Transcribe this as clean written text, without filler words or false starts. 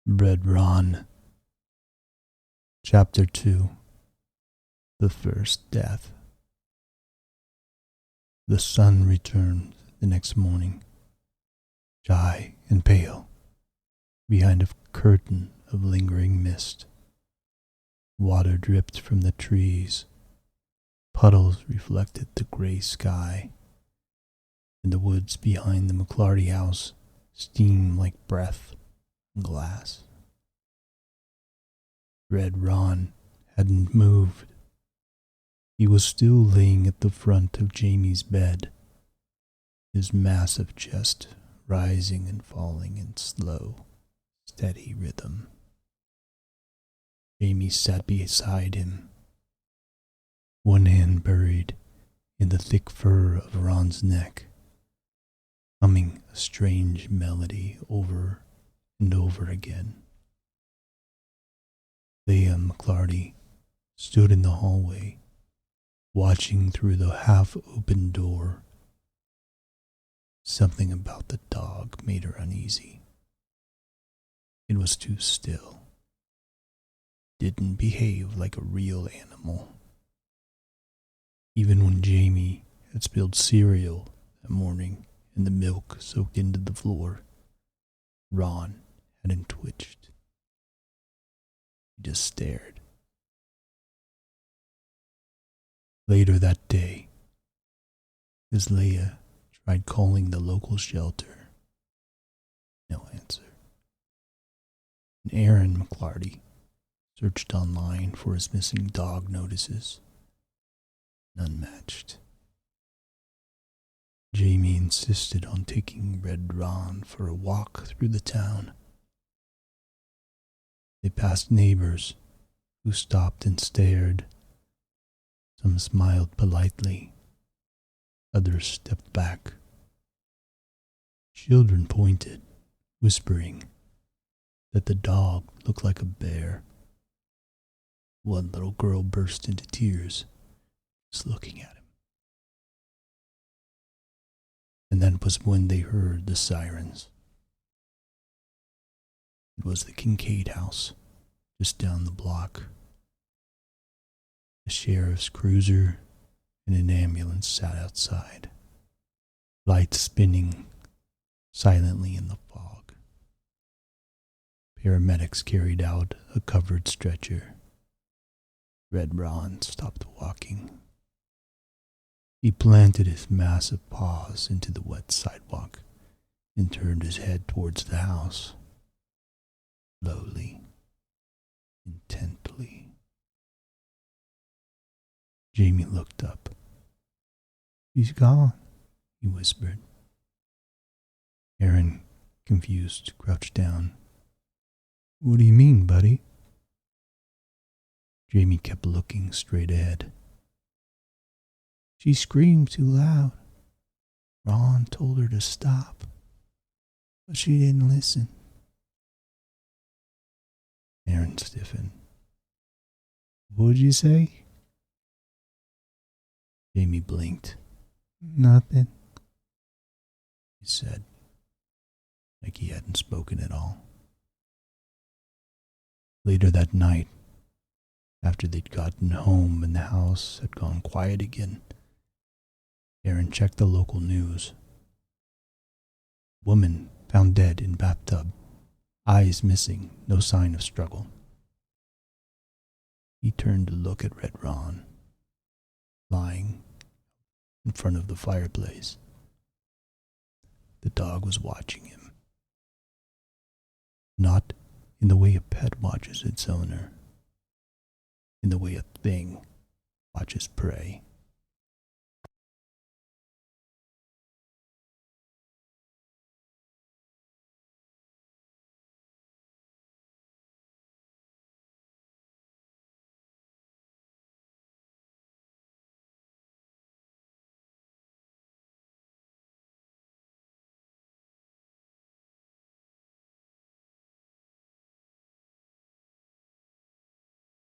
Red Ron. Chapter 2. The First Death. The sun returned the next morning, shy and pale, behind a curtain of lingering mist. Water dripped from the trees. Puddles reflected the gray sky, and the woods behind the McClarty house steamed like breath and glass. Red Ron hadn't moved. He was still laying at the front of Jamie's bed, his massive chest rising and falling in slow, steady rhythm. Jamie sat beside him, one hand buried in the thick fur of Ron's neck, humming a strange melody over and over again. Leah McClarty stood in the hallway, watching through the half-open door. Something about the dog made her uneasy. It was too still. Didn't behave like a real animal. Even when Jamie had spilled cereal that morning and the milk soaked into the floor, Ron hadn't twitched. He just stared. Later that day, as Leah tried calling the local shelter, no answer. And Aaron McClarty searched online for his missing dog notices. None matched. Jamie insisted on taking Red Ron for a walk through the town. They passed neighbors who stopped and stared. Some smiled politely. Others stepped back. Children pointed, whispering that the dog looked like a bear. One little girl burst into tears, just looking at him. And that was when they heard the sirens. It was the Kincaid house, just down the block. A sheriff's cruiser and an ambulance sat outside, lights spinning silently in the fog. Paramedics carried out a covered stretcher. Red Ron stopped walking. He planted his massive paws into the wet sidewalk and turned his head towards the house. Slowly, intently. Jamie looked up. "He's gone," he whispered. Aaron, confused, crouched down. "What do you mean, buddy?" Jamie kept looking straight ahead. "She screamed too loud. Ron told her to stop, but she didn't listen." Aaron stiffened. "What'd you say?" Jamie blinked. "Nothing," he said, like he hadn't spoken at all. Later that night, after they'd gotten home and the house had gone quiet again, Aaron checked the local news. Woman found dead in bathtub, eyes missing, no sign of struggle. He turned to look at Red Ron, lying in front of the fireplace. The dog was watching him. Not in the way a pet watches its owner, in the way a thing watches prey.